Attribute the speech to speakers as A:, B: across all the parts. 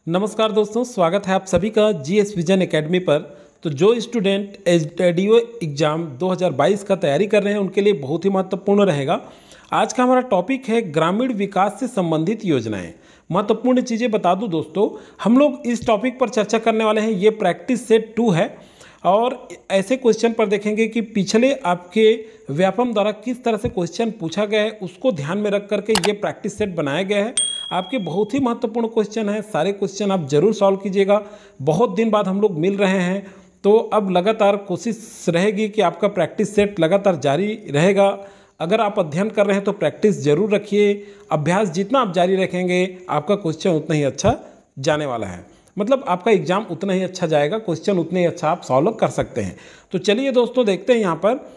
A: नमस्कार दोस्तों, स्वागत है आप सभी का जीएस विजन एकेडमी पर। तो जो स्टूडेंट एसडीओ एग्ज़ाम 2022 का तैयारी कर रहे हैं उनके लिए बहुत ही महत्वपूर्ण रहेगा। आज का हमारा टॉपिक है ग्रामीण विकास से संबंधित योजनाएं। महत्वपूर्ण चीज़ें बता दूं दोस्तों, हम लोग इस टॉपिक पर चर्चा करने वाले हैं। ये प्रैक्टिस सेट 2 है और ऐसे क्वेश्चन पर देखेंगे कि पिछले आपके व्यापम द्वारा किस तरह से क्वेश्चन पूछा गया है, उसको ध्यान में रख करके ये प्रैक्टिस सेट बनाया गया है। आपके बहुत ही महत्वपूर्ण क्वेश्चन है, सारे क्वेश्चन आप जरूर सॉल्व कीजिएगा। बहुत दिन बाद हम लोग मिल रहे हैं तो अब लगातार कोशिश रहेगी कि आपका प्रैक्टिस सेट लगातार जारी रहेगा। अगर आप अध्ययन कर रहे हैं तो प्रैक्टिस जरूर रखिए। अभ्यास जितना आप जारी रखेंगे आपका क्वेश्चन उतना ही अच्छा जाने वाला है, मतलब आपका एग्जाम उतना ही अच्छा जाएगा, क्वेश्चन उतने ही अच्छा आप सॉल्व कर सकते हैं। तो चलिए दोस्तों देखते हैं यहाँ पर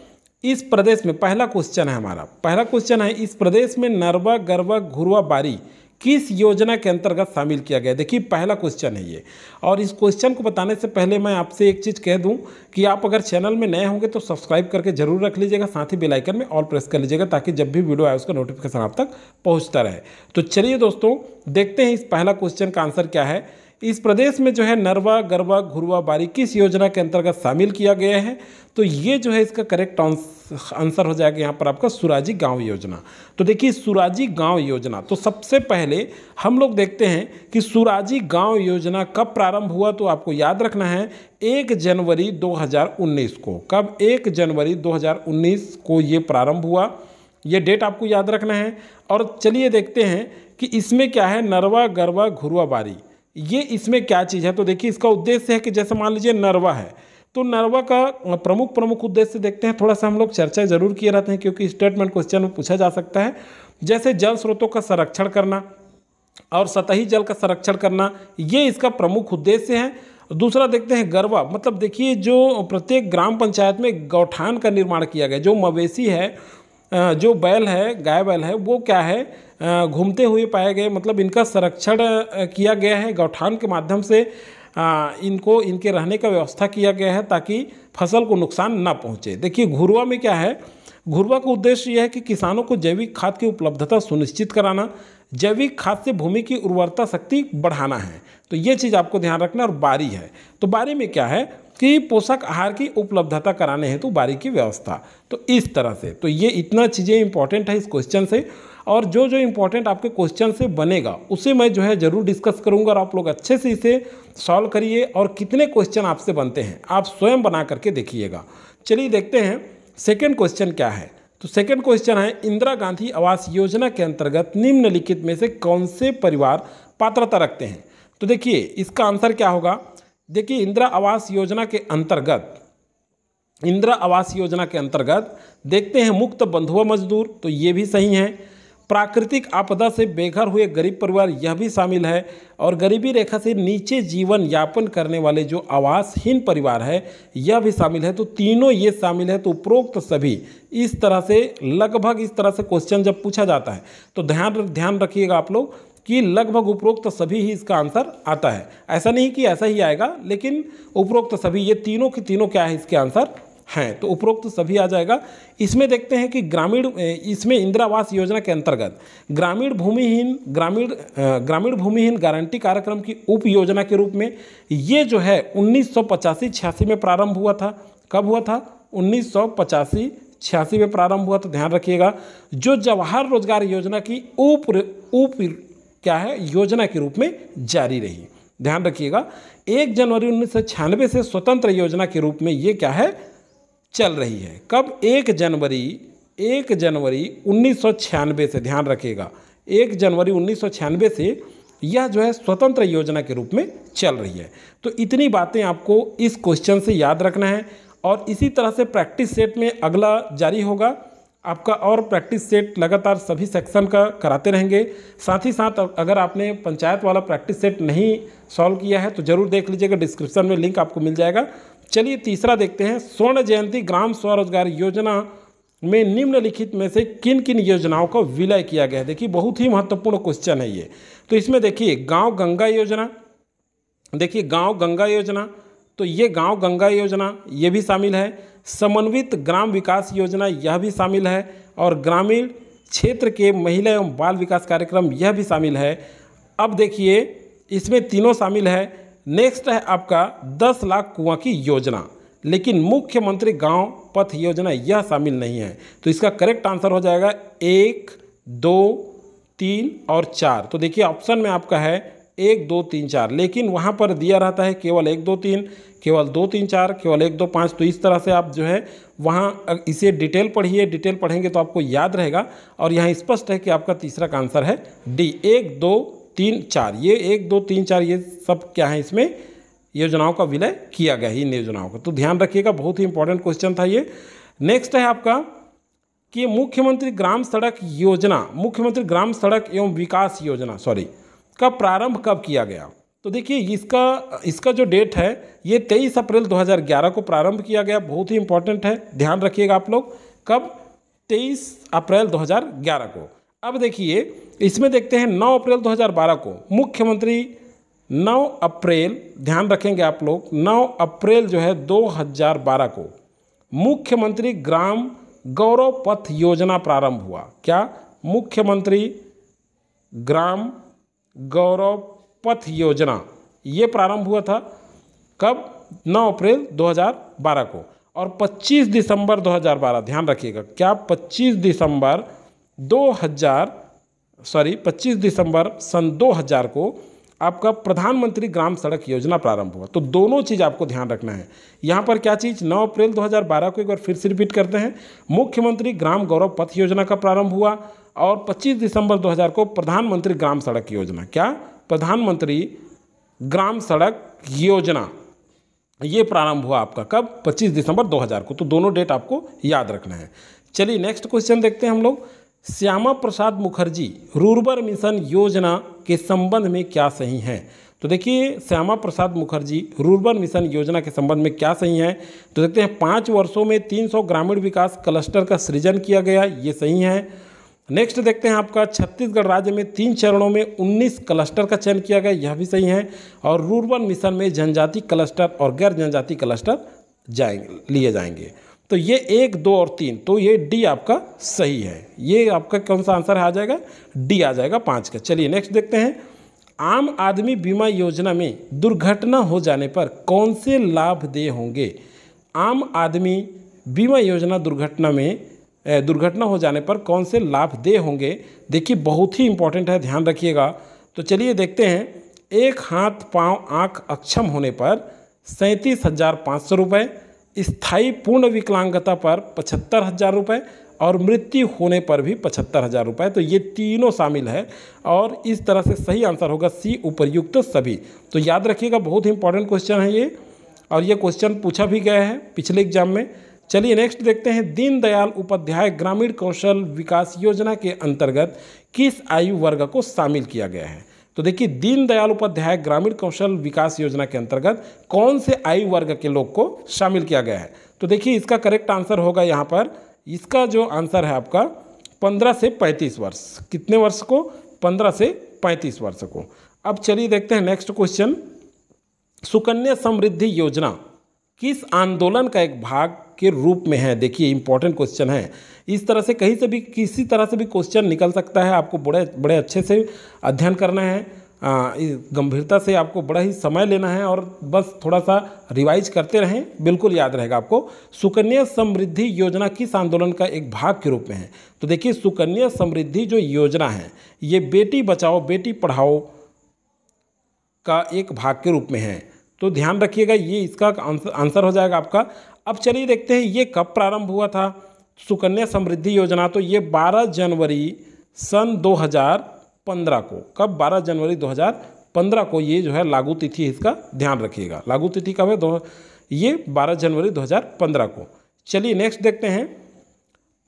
A: इस प्रदेश में पहला क्वेश्चन है हमारा। पहला क्वेश्चन है, इस प्रदेश में नरवा गरवा घुरवा बारी किस योजना के अंतर्गत शामिल किया गया। देखिए पहला क्वेश्चन है ये। और इस क्वेश्चन को बताने से पहले मैं आपसे एक चीज़ कह दूं कि आप अगर चैनल में नए होंगे तो सब्सक्राइब करके जरूर रख लीजिएगा, साथ ही बेल आइकन में ऑल प्रेस कर लीजिएगा ताकि जब भी वीडियो आए उसका नोटिफिकेशन आप तक पहुंचता रहे। तो चलिए दोस्तों देखते हैं इस पहला क्वेश्चन का आंसर क्या है। इस प्रदेश में जो है नरवा गरवा घुरवा बारी किस योजना के अंतर्गत शामिल किया गया है। तो ये जो है इसका करेक्ट आंसर हो जाएगा यहाँ पर आपका सुराजी गांव योजना। तो देखिए सुराजी गांव योजना, तो सबसे पहले हम लोग देखते हैं कि सुराजी गांव योजना कब प्रारंभ हुआ। तो आपको याद रखना है 1 जनवरी 2019 को। कब? 1 जनवरी 2019 को ये प्रारंभ हुआ, ये डेट आपको याद रखना है। और चलिए देखते हैं कि इसमें क्या है, नरवा गरवा घुरवा बारी, ये इसमें क्या चीज़ है। तो देखिए इसका उद्देश्य है कि जैसे मान लीजिए नरवा है तो नरवा का प्रमुख उद्देश्य देखते हैं। थोड़ा सा हम लोग चर्चा जरूर किए रहते हैं क्योंकि स्टेटमेंट क्वेश्चन में पूछा जा सकता है। जैसे जल स्रोतों का संरक्षण करना और सतही जल का संरक्षण करना, ये इसका प्रमुख उद्देश्य है। दूसरा देखते हैं गरवा, मतलब देखिए जो प्रत्येक ग्राम पंचायत में गौठान का निर्माण किया गया। जो मवेशी है, जो बैल है, गाय बैल है, वो क्या है, घूमते हुए पाए गए, मतलब इनका संरक्षण किया गया है। गौठान के माध्यम से इनको इनके रहने का व्यवस्था किया गया है ताकि फसल को नुकसान ना पहुंचे। देखिए घुरवा में क्या है, घुरवा का उद्देश्य यह है कि किसानों को जैविक खाद की उपलब्धता सुनिश्चित कराना, जैविक खाद से भूमि की उर्वरता शक्ति बढ़ाना है। तो ये चीज़ आपको ध्यान रखना। और बारी है तो बारी में क्या है कि पोषक आहार की उपलब्धता कराने हेतु बारी की व्यवस्था। तो इस तरह से तो ये इतना चीज़ें इंपॉर्टेंट है इस क्वेश्चन से। और जो जो इंपॉर्टेंट आपके क्वेश्चन से बनेगा उसे मैं जो है ज़रूर डिस्कस करूंगा और आप लोग अच्छे से इसे सॉल्व करिए। और कितने क्वेश्चन आपसे बनते हैं आप स्वयं बना करके देखिएगा। चलिए देखते हैं सेकेंड क्वेश्चन क्या है। तो सेकेंड क्वेश्चन है, इंदिरा गांधी आवास योजना के अंतर्गत निम्नलिखित में से कौन से परिवार पात्रता रखते हैं। तो देखिए इसका आंसर क्या होगा। देखिए इंदिरा आवास योजना के अंतर्गत देखते हैं मुक्त बंधुआ मजदूर, तो ये भी सही है। प्राकृतिक आपदा से बेघर हुए गरीब परिवार, यह भी शामिल है। और गरीबी रेखा से नीचे जीवन यापन करने वाले जो आवासहीन परिवार है, यह भी शामिल है। तो तीनों ये शामिल है। तो उपरोक्त सभी, इस तरह से लगभग इस तरह से क्वेश्चन जब पूछा जाता है तो ध्यान रखिएगा आप लोग कि लगभग उपरोक्त सभी ही इसका आंसर आता है। ऐसा नहीं कि ऐसा ही आएगा, लेकिन उपरोक्त सभी, ये तीनों के तीनों क्या है इसके आंसर हैं। तो उपरोक्त सभी आ जाएगा। इसमें देखते हैं कि इसमें इंदिरा आवास योजना के अंतर्गत ग्रामीण भूमिहीन गारंटी कार्यक्रम की उप योजना के रूप में ये जो है 1985-86 में प्रारंभ हुआ था। कब हुआ था? 1985-86 में प्रारंभ हुआ। तो ध्यान रखिएगा। जो जवाहर रोजगार योजना की उप क्या है योजना के रूप में जारी रही। ध्यान रखिएगा 1 जनवरी 1996 से स्वतंत्र योजना के रूप में ये क्या है चल रही है। कब? 1 जनवरी 1996 से। ध्यान रखिएगा 1 जनवरी 1996 से यह जो है स्वतंत्र योजना के रूप में चल रही है। तो इतनी बातें आपको इस क्वेश्चन से याद रखना है। और इसी तरह से प्रैक्टिस सेट में अगला जारी होगा आपका, और प्रैक्टिस सेट लगातार सभी सेक्शन का कराते रहेंगे। साथ ही साथ अगर आपने पंचायत वाला प्रैक्टिस सेट नहीं सॉल्व किया है तो ज़रूर देख लीजिएगा, डिस्क्रिप्शन में लिंक आपको मिल जाएगा। चलिए तीसरा देखते हैं, स्वर्ण जयंती ग्राम स्वरोजगार योजना में निम्नलिखित में से किन किन योजनाओं का विलय किया गया है। देखिए बहुत ही महत्वपूर्ण क्वेश्चन है ये। तो इसमें देखिए गांव गंगा योजना, देखिए गांव गंगा योजना, तो ये गांव गंगा योजना ये भी शामिल है। समन्वित ग्राम विकास योजना यह भी शामिल है। और ग्रामीण क्षेत्र के महिला एवं बाल विकास कार्यक्रम यह भी शामिल है। अब देखिए इसमें तीनों शामिल है। नेक्स्ट है आपका 10 लाख कुआं की योजना, लेकिन मुख्यमंत्री गांव पथ योजना यह शामिल नहीं है। तो इसका करेक्ट आंसर हो जाएगा 1, 2, 3 और 4। तो देखिए ऑप्शन में आपका है 1, 2, 3, 4, लेकिन वहाँ पर दिया रहता है केवल 1, 2, 3, केवल 2, 3, 4, केवल 1, 2, 5। तो इस तरह से आप जो है वहाँ इसे डिटेल पढ़िए, डिटेल पढ़ेंगे तो आपको याद रहेगा। और यहाँ स्पष्ट है कि आपका तीसरा का आंसर है डी, 1, 2, 3, 4। ये 1, 2, 3, 4 ये सब क्या है, इसमें योजनाओं का विलय किया गया है इन योजनाओं का। तो ध्यान रखिएगा, बहुत ही इंपॉर्टेंट क्वेश्चन था ये। नेक्स्ट है आपका कि मुख्यमंत्री ग्राम सड़क योजना, मुख्यमंत्री ग्राम सड़क एवं विकास योजना का प्रारंभ कब किया गया। तो देखिए इसका जो डेट है ये 23 अप्रैल 2011 को प्रारंभ किया गया। बहुत ही इंपॉर्टेंट है, ध्यान रखिएगा आप लोग, कब, 23 अप्रैल 2011 को। अब देखिए इसमें देखते हैं 9 अप्रैल 2012 को मुख्यमंत्री 9 अप्रैल, ध्यान रखेंगे आप लोग, 9 अप्रैल जो है 2012 को मुख्यमंत्री ग्राम गौरव पथ योजना प्रारंभ हुआ। क्या, मुख्यमंत्री ग्राम गौरव पथ योजना ये प्रारंभ हुआ था कब, 9 अप्रैल 2012 को। और 25 दिसंबर 2012, ध्यान रखिएगा, क्या 25 दिसंबर सन 2000 को आपका प्रधानमंत्री ग्राम सड़क योजना प्रारंभ हुआ। तो दोनों चीज़ आपको ध्यान रखना है। यहाँ पर क्या चीज़, 9 अप्रैल 2012 को एक बार फिर से रिपीट करते हैं, मुख्यमंत्री ग्राम गौरव पथ योजना का प्रारंभ हुआ। और 25 दिसंबर 2000 को प्रधानमंत्री ग्राम सड़क योजना, क्या, प्रधानमंत्री ग्राम सड़क योजना ये प्रारंभ हुआ आपका कब, 25 दिसंबर 2000 को। तो दोनों डेट आपको याद रखना है। चलिए नेक्स्ट क्वेश्चन देखते हैं हम लोग। श्यामा प्रसाद मुखर्जी रूर्बन मिशन योजना के संबंध में क्या सही है। तो देखिए श्यामा प्रसाद मुखर्जी रूर्बन मिशन योजना के संबंध में क्या सही है। तो देखते हैं 5 वर्षों में 300 ग्रामीण विकास क्लस्टर का सृजन किया गया, ये सही है। नेक्स्ट देखते हैं आपका छत्तीसगढ़ राज्य में 3 चरणों में 19 क्लस्टर का चयन किया गया, यह भी सही है। और रूर्बन मिशन में जनजाति क्लस्टर और गैर जनजाति क्लस्टर लिए जाएंगे। तो ये 1, 2 और 3, तो ये डी आपका सही है। ये आपका कौन सा आंसर आ जाएगा, डी आ जाएगा 5 का। चलिए नेक्स्ट देखते हैं। आम आदमी बीमा योजना में दुर्घटना हो जाने पर कौन से लाभदेय होंगे। आम आदमी बीमा योजना दुर्घटना हो जाने पर कौन से लाभदेय होंगे। देखिए बहुत ही इंपॉर्टेंट है, ध्यान रखिएगा। तो चलिए देखते हैं। एक हाथ पांव आँख अक्षम होने पर 37,500 रुपये, स्थायी पूर्ण विकलांगता पर 75,000 रुपये और मृत्यु होने पर भी 75,000 रुपये। तो ये तीनों शामिल है और इस तरह से सही आंसर होगा सी, उपर्युक्त सभी। तो याद रखिएगा, बहुत इंपॉर्टेंट क्वेश्चन है ये, और ये क्वेश्चन पूछा भी गया है पिछले एग्जाम में। चलिए नेक्स्ट देखते हैं। दीनदयाल उपाध्याय ग्रामीण कौशल विकास योजना के अंतर्गत किस आयु वर्ग को शामिल किया गया है। तो देखिए दीनदयाल उपाध्याय ग्रामीण कौशल विकास योजना के अंतर्गत कौन से आयु वर्ग के लोग को शामिल किया गया है। तो देखिए इसका करेक्ट आंसर होगा यहाँ पर, इसका जो आंसर है आपका 15 से 35 वर्ष। कितने वर्ष को, 15 से 35 वर्ष को। अब चलिए देखते हैं नेक्स्ट क्वेश्चन। सुकन्या समृद्धि योजना किस आंदोलन का एक भाग के रूप में है। देखिए इंपॉर्टेंट क्वेश्चन है। इस तरह से कहीं से भी किसी तरह से भी क्वेश्चन निकल सकता है। आपको बड़े अच्छे से अध्ययन करना है, गंभीरता से आपको बड़ा ही समय लेना है और बस थोड़ा सा रिवाइज करते रहें, बिल्कुल याद रहेगा आपको। सुकन्या समृद्धि योजना किस आंदोलन का एक भाग के रूप में है। तो देखिए सुकन्या समृद्धि जो योजना है ये बेटी बचाओ बेटी पढ़ाओ का एक भाग के रूप में है। तो ध्यान रखिएगा, ये इसका आंसर हो जाएगा आपका। अब चलिए देखते हैं ये कब प्रारंभ हुआ था सुकन्या समृद्धि योजना। तो ये 12 जनवरी सन 2015 को, कब, 12 जनवरी 2015 को ये जो है लागू तिथि, इसका ध्यान रखिएगा। लागू तिथि कब है, ये 12 जनवरी 2015 को। चलिए नेक्स्ट देखते हैं।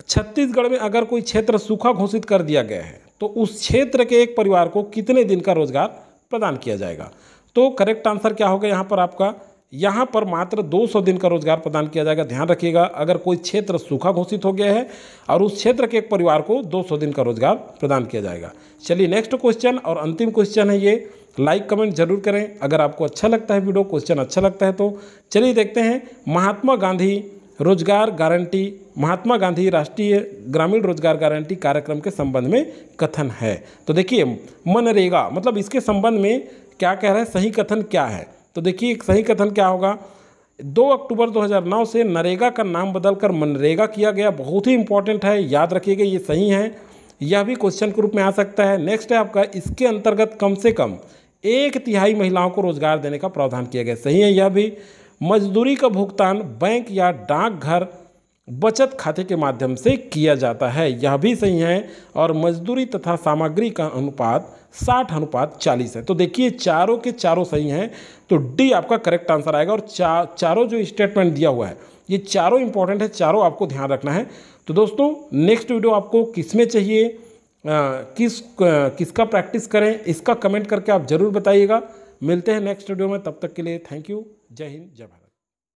A: छत्तीसगढ़ में अगर कोई क्षेत्र सूखा घोषित कर दिया गया है तो उस क्षेत्र के एक परिवार को कितने दिन का रोजगार प्रदान किया जाएगा। तो करेक्ट आंसर क्या होगा यहाँ पर आपका, यहाँ पर मात्र 200 दिन का रोजगार प्रदान किया जाएगा। ध्यान रखिएगा, अगर कोई क्षेत्र सूखा घोषित हो गया है और उस क्षेत्र के एक परिवार को 200 दिन का रोजगार प्रदान किया जाएगा। चलिए नेक्स्ट क्वेश्चन और अंतिम क्वेश्चन है ये। लाइक कमेंट जरूर करें अगर आपको अच्छा लगता है वीडियो, क्वेश्चन अच्छा लगता है तो। चलिए देखते हैं। महात्मा गांधी रोजगार गारंटी, महात्मा गांधी राष्ट्रीय ग्रामीण रोजगार गारंटी कार्यक्रम के संबंध में कथन है। तो देखिए मनरेगा मतलब इसके संबंध में क्या कह रहे हैं, सही कथन क्या है। तो देखिए एक सही कथन क्या होगा, 2 अक्टूबर 2009 से नरेगा का नाम बदलकर मनरेगा किया गया। बहुत ही इंपॉर्टेंट है, याद रखिएगा, ये सही है। यह भी क्वेश्चन के रूप में आ सकता है। नेक्स्ट है आपका, इसके अंतर्गत कम से कम 1/3 महिलाओं को रोजगार देने का प्रावधान किया गया। सही है यह भी। मजदूरी का भुगतान बैंक या डाकघर बचत खाते के माध्यम से किया जाता है, यह भी सही है। और मजदूरी तथा सामग्री का अनुपात 60:40 है। तो देखिए चारों के चारों सही हैं, तो डी आपका करेक्ट आंसर आएगा। और चारों जो स्टेटमेंट दिया हुआ है ये चारों इंपॉर्टेंट है, चारों आपको ध्यान रखना है। तो दोस्तों नेक्स्ट वीडियो आपको किस में चाहिए, किसका प्रैक्टिस करें, इसका कमेंट करके आप ज़रूर बताइएगा। मिलते हैं नेक्स्ट वीडियो में, तब तक के लिए थैंक यू। जय हिंद, जय भारत।